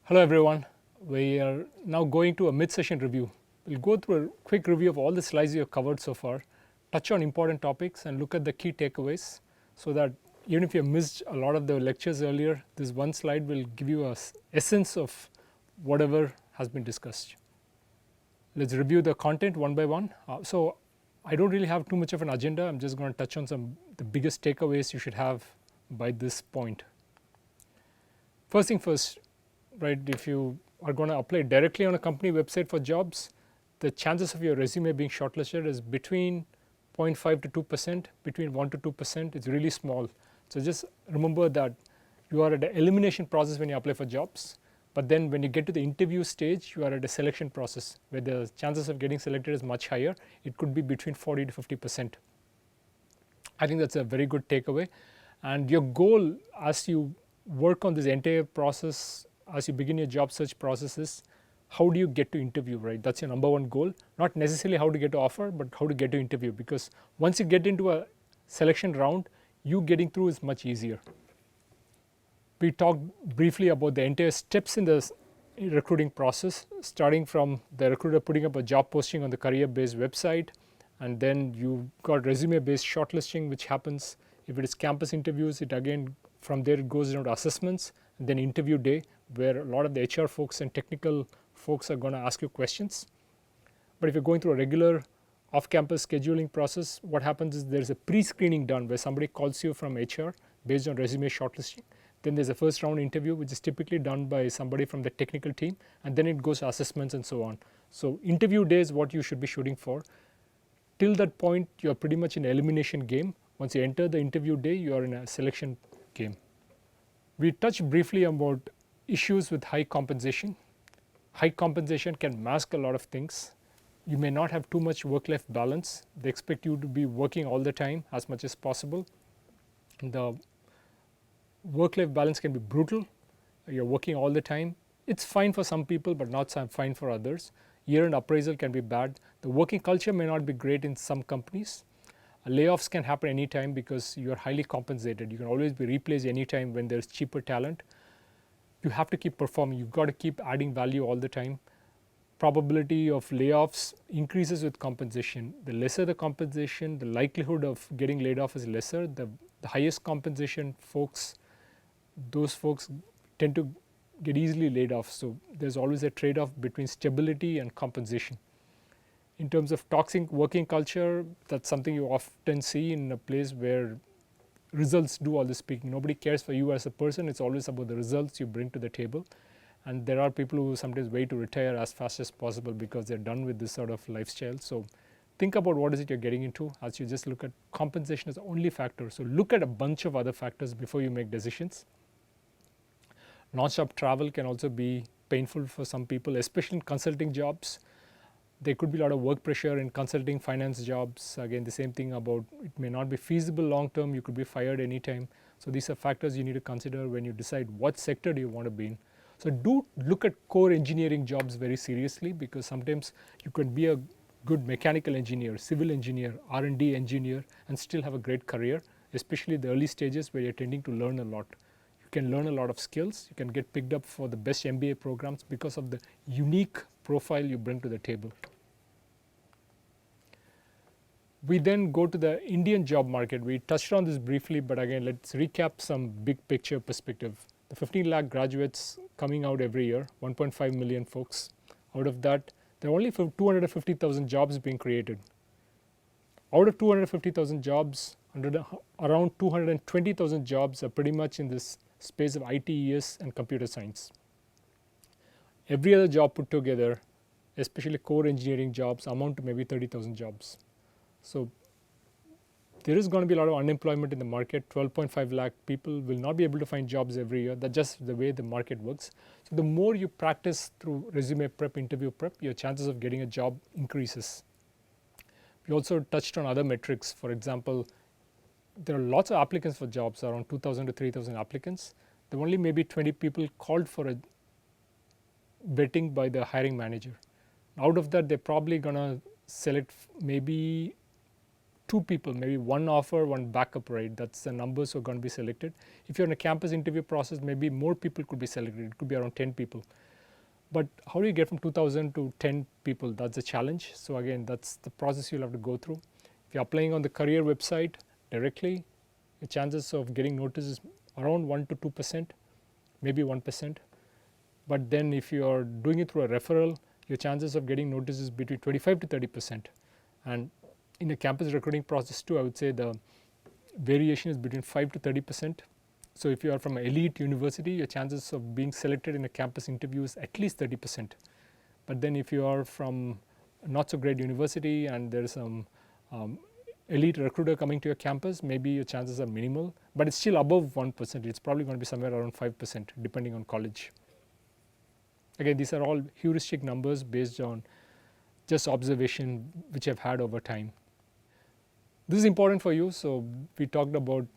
Hello everyone, we are now going to a mid-session review. We'll go through a quick review of all the slides we have covered so far, touch on important topics and look at the key takeaways so that even if you have missed a lot of the lectures earlier, this one slide will give you a essence of whatever has been discussed. Let's review the content one by one. So I don't really have too much of an agenda. I'm just going to touch on the biggest takeaways you should have by this point. First thing first, right, if you are going to apply directly on a company website for jobs, the chances of your resume being shortlisted is between 0.5 to 2%, between 1 to 2%. It's really small. So just remember that you are at the elimination process when you apply for jobs, but then when you get to the interview stage, you are at a selection process where the chances of getting selected is much higher. It could be between 40 to 50%. I think that's a very good takeaway. And your goal as you work on this entire process, as you begin your job search process, is how do you get to interview, right? That's your number one goal. Not necessarily how to get to offer, but how to get to interview, because once you get into a selection round, you getting through is much easier. We talked briefly about the entire steps in the recruiting process, starting from the recruiter putting up a job posting on the career-based website, and then you got resume-based shortlisting, which happens if it is campus interviews. It again from there it goes down to assessments, and then interview day, where a lot of the HR folks and technical folks are going to ask you questions. But if you're going through a regular off-campus scheduling process, what happens is there's a pre-screening done where somebody calls you from HR based on resume shortlisting. Then there's a first round interview, which is typically done by somebody from the technical team, and then it goes to assessments and so on. So interview day is what you should be shooting for. Till that point, you're pretty much in an elimination game. Once you enter the interview day, you are in a selection game. We touched briefly about issues with high compensation. High compensation can mask a lot of things. You may not have too much work-life balance. They expect you to be working all the time as much as possible. The work-life balance can be brutal. You're working all the time. It's fine for some people, but not fine for others. Year-end appraisal can be bad. The working culture may not be great in some companies. Layoffs can happen anytime because you are highly compensated. You can always be replaced anytime when there's cheaper talent. You have to keep performing. You've got to keep adding value all the time. Probability of layoffs increases with compensation. The lesser the compensation, the likelihood of getting laid off is lesser. The highest compensation folks, those folks tend to get easily laid off. So there's always a trade-off between stability and compensation. In terms of toxic working culture, that's something you often see in a place where results do all the speaking. Nobody cares for you as a person. It's always about the results you bring to the table. And there are people who sometimes wait to retire as fast as possible because they're done with this sort of lifestyle. So think about what is it you're getting into as you just look at compensation as the only factor. So look at a bunch of other factors before you make decisions. Non-stop travel can also be painful for some people, especially in consulting jobs. There could be a lot of work pressure in consulting finance jobs. Again, the same thing about it may not be feasible long term. You could be fired anytime. So these are factors you need to consider when you decide what sector do you want to be in. So do look at core engineering jobs very seriously, because sometimes you can be a good mechanical engineer, civil engineer, R&D engineer, and still have a great career, especially the early stages where you're tending to learn a lot. You can learn a lot of skills. You can get picked up for the best MBA programs because of the unique profile you bring to the table. We then go to the Indian job market. We touched on this briefly, but again, let's recap some big picture perspective. The 15 lakh graduates coming out every year, 1.5 million folks. Out of that, there are only 250,000 jobs being created. Out of 250,000 jobs, around 220,000 jobs are pretty much in this space of IT, ES, and computer science. Every other job put together, especially core engineering jobs, amount to maybe 30,000 jobs. So there is going to be a lot of unemployment in the market. 12.5 lakh people will not be able to find jobs every year. That's just the way the market works. So the more you practice through resume prep, interview prep, your chances of getting a job increases. We also touched on other metrics. For example, there are lots of applicants for jobs, around 2,000 to 3,000 applicants. There are only maybe 20 people called for a vetting by the hiring manager. Out of that, they're probably going to select maybe 2 people, maybe 1 offer, 1 backup, right? That's the numbers who are going to be selected. If you're in a campus interview process, maybe more people could be selected. It could be around 10 people. But how do you get from 2000 to 10 people? That's a challenge. So again, that's the process you'll have to go through. If you're applying on the career website directly, the chances of getting notices around 1 to 2%, maybe 1%. But then if you're doing it through a referral, your chances of getting notices between 25 to 30%. And in the campus recruiting process too, I would say the variation is between 5 to 30%. So if you are from an elite university, your chances of being selected in a campus interview is at least 30%. But then if you are from a not so great university and there is some elite recruiter coming to your campus, maybe your chances are minimal, but it's still above 1%. It's probably going to be somewhere around 5% depending on college. Again, these are all heuristic numbers based on just observation which I've had over time. This is important for you. So we talked about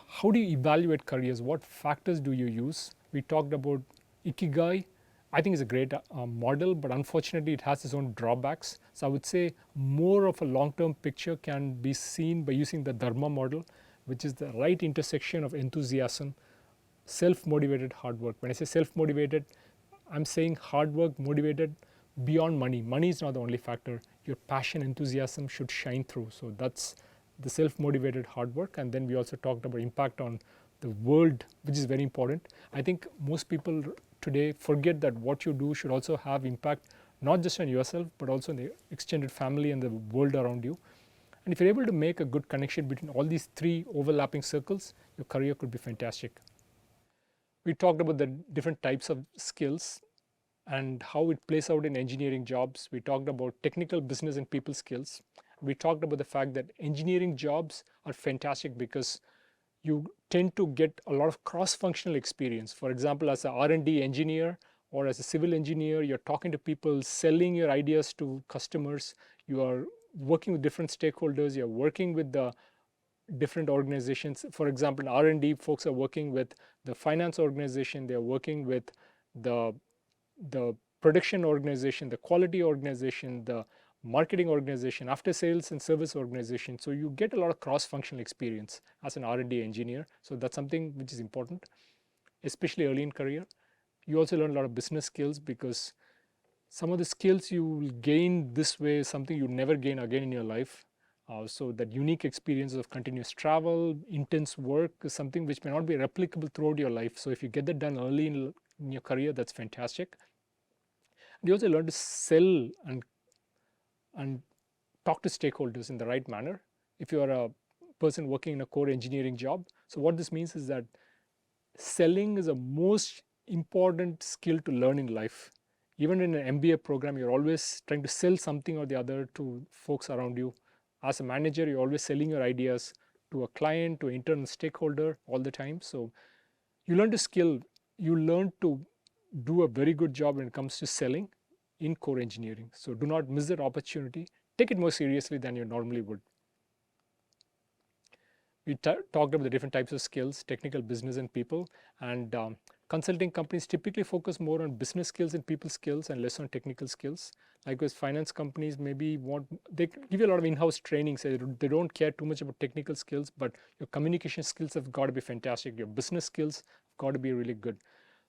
how do you evaluate careers, what factors do you use. We talked about Ikigai. I think it's a great model, but unfortunately it has its own drawbacks. So I would say more of a long-term picture can be seen by using the Dharma model, which is the right intersection of enthusiasm, self-motivated hard work. When I say self-motivated, I'm saying hard work motivated beyond money. Money is not the only factor. Your passion, enthusiasm should shine through. So that's the self-motivated hard work. And then we also talked about impact on the world, which is very important. I think most people today forget that what you do should also have impact not just on yourself, but also on the extended family and the world around you. And if you're able to make a good connection between all these 3 overlapping circles, your career could be fantastic. We talked about the different types of skills and how it plays out in engineering jobs. We talked about technical, business, and people skills. We talked about the fact that engineering jobs are fantastic because you tend to get a lot of cross-functional experience. For example, as an R&D engineer or as a civil engineer, you're talking to people, selling your ideas to customers, you are working with different stakeholders, you're working with the different organizations. For example, R&D folks are working with the finance organization, they're working with the production organization, the quality organization, the marketing organization, after sales and service organization. So you get a lot of cross-functional experience as an R&D engineer. So that's something which is important, especially early in career. You also learn a lot of business skills because some of the skills you will gain this way is something you never gain again in your life. So that unique experience of continuous travel, intense work is something which may not be replicable throughout your life. So if you get that done early in your career, that's fantastic. And you also learn to sell and talk to stakeholders in the right manner if you are a person working in a core engineering job. So what this means is that selling is a most important skill to learn in life. Even in an MBA program, you're always trying to sell something or the other to folks around you. As a manager, you're always selling your ideas to a client, to an internal stakeholder all the time. So you learn to do a very good job when it comes to selling in core engineering. So do not miss that opportunity. Take it more seriously than you normally would. We talked about the different types of skills, technical, business, and people. And consulting companies typically focus more on business skills and people skills and less on technical skills. Likewise, finance companies maybe they give you a lot of in-house training, so they don't care too much about technical skills, but your communication skills have got to be fantastic. Your business skills have got to be really good.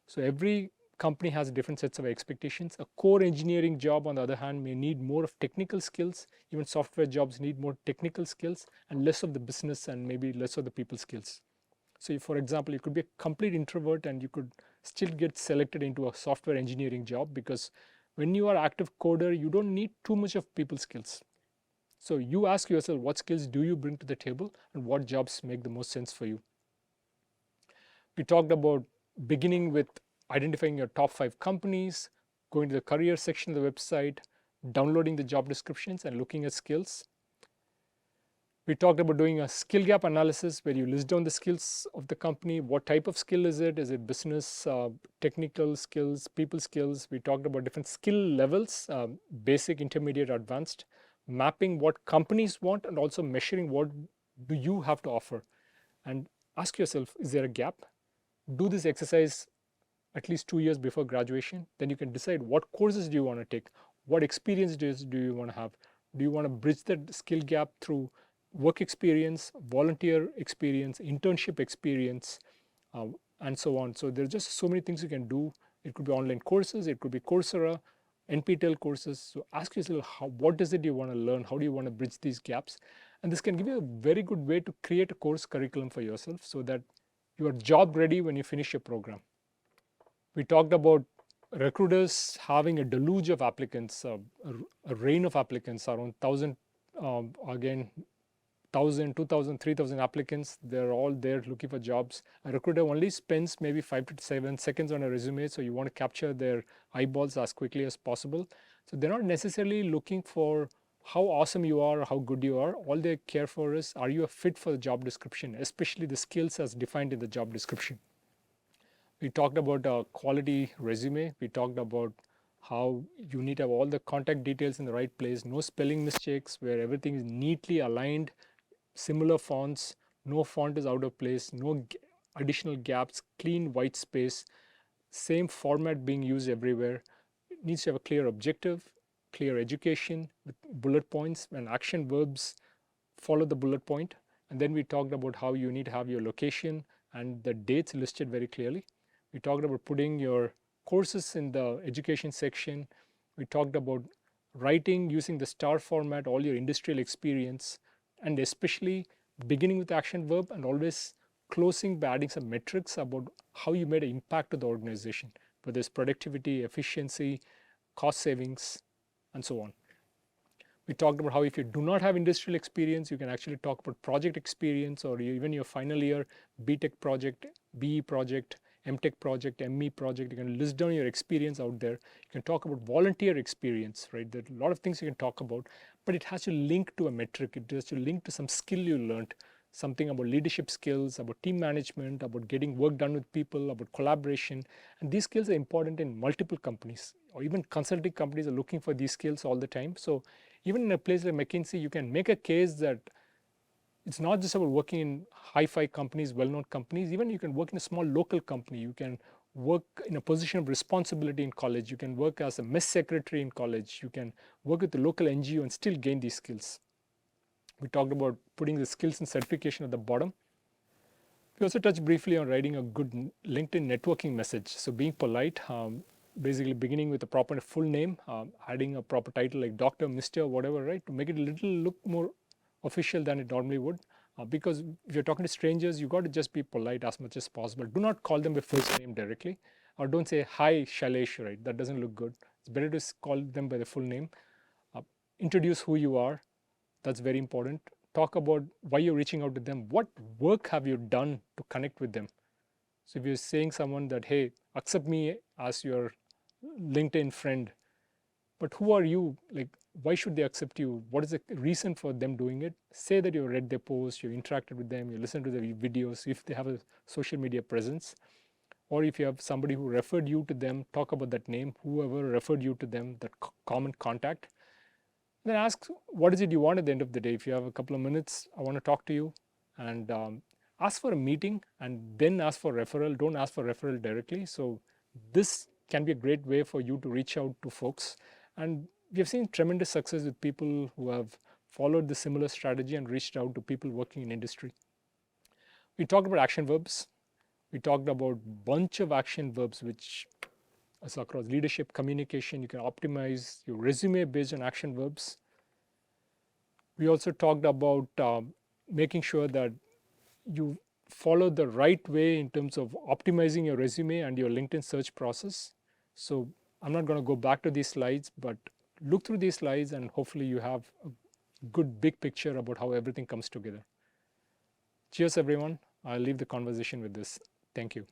So every company has different sets of expectations. A core engineering job, on the other hand, may need more of technical skills. Even software jobs need more technical skills and less of the business and maybe less of the people skills. So for example, you could be a complete introvert and you could still get selected into a software engineering job because when you are active coder, you don't need too much of people skills. So you ask yourself, what skills do you bring to the table and what jobs make the most sense for you? We talked about beginning with identifying your top 5 companies, going to the career section of the website, downloading the job descriptions and looking at skills. We talked about doing a skill gap analysis where you list down the skills of the company. What type of skill is it? Is it business, technical skills, people skills? We talked about different skill levels, basic, intermediate, advanced, mapping what companies want and also measuring what do you have to offer. And ask yourself, is there a gap? Do this exercise at least 2 years before graduation. Then you can decide what courses do you want to take, what experience do you want to have. Do you want to bridge that skill gap through work experience, volunteer experience, internship experience, and so on. So there's just so many things you can do. It could be online courses, it could be Coursera, NPTEL courses. So ask yourself, what is it you want to learn? How do you want to bridge these gaps? And this can give you a very good way to create a course curriculum for yourself so that you are job ready when you finish your program. We talked about recruiters having a deluge of applicants, a rain of applicants, around 1,000, again, 1,000, 2,000, 3,000 applicants. They're all there looking for jobs. A recruiter only spends maybe 5 to 7 seconds on a resume, so you want to capture their eyeballs as quickly as possible. So they're not necessarily looking for how awesome you are or how good you are. All they care for is, are you a fit for the job description, especially the skills as defined in the job description. We talked about a quality resume. We talked about how you need to have all the contact details in the right place, no spelling mistakes, where everything is neatly aligned, similar fonts, no font is out of place, no additional gaps, clean white space, same format being used everywhere. It needs to have a clear objective, clear education with bullet points, and action verbs follow the bullet point. And then we talked about how you need to have your location and the dates listed very clearly. We talked about putting your courses in the education section. We talked about writing using the STAR format, all your industrial experience, and especially beginning with action verb and always closing by adding some metrics about how you made an impact to the organization, whether it's productivity, efficiency, cost savings, and so on. We talked about how if you do not have industrial experience, you can actually talk about project experience, or even your final year BTech project, BE project, MTech project, ME project. You can list down your experience out there. You can talk about volunteer experience, right? There are a lot of things you can talk about, but it has to link to a metric. It has to link to some skill you learned, something about leadership skills, about team management, about getting work done with people, about collaboration. And these skills are important in multiple companies, or even consulting companies are looking for these skills all the time. So even in a place like McKinsey, you can make a case that it's not just about working in high-fi companies, well-known companies. Even you can work in a small local company. You can work in a position of responsibility in college. You can work as a mess secretary in college. You can work with the local NGO and still gain these skills. We talked about putting the skills and certification at the bottom. We also touched briefly on writing a good LinkedIn networking message. So being polite, basically beginning with a proper full name, adding a proper title like Dr., Mr., whatever, right, to make it a little look more official than it normally would. Because if you're talking to strangers, you got to just be polite as much as possible. Do not call them by first name directly, or don't say hi Shailesh, right? That doesn't look good. It's better to call them by the full name. Introduce who you are. That's very important. Talk about why you're reaching out to them. What work have you done to connect with them? So if you're saying someone that, hey, accept me as your LinkedIn friend, but who are you? Like, why should they accept you? What is the reason for them doing it? Say that you read their posts, you interacted with them, you listened to their videos, if they have a social media presence, or if you have somebody who referred you to them, talk about that name, whoever referred you to them, that common contact. Then ask, what is it you want at the end of the day? If you have a couple of minutes, I want to talk to you, and ask for a meeting and then ask for referral. Don't ask for referral directly. So this can be a great way for you to reach out to folks. And we have seen tremendous success with people who have followed the similar strategy and reached out to people working in industry. We talked about action verbs. We talked about bunch of action verbs which is across leadership, communication. You can optimize your resume based on action verbs. We also talked about making sure that you follow the right way in terms of optimizing your resume and your LinkedIn search process. So I'm not going to go back to these slides, but look through these slides and hopefully you have a good big picture about how everything comes together. Cheers, everyone. I'll leave the conversation with this. Thank you.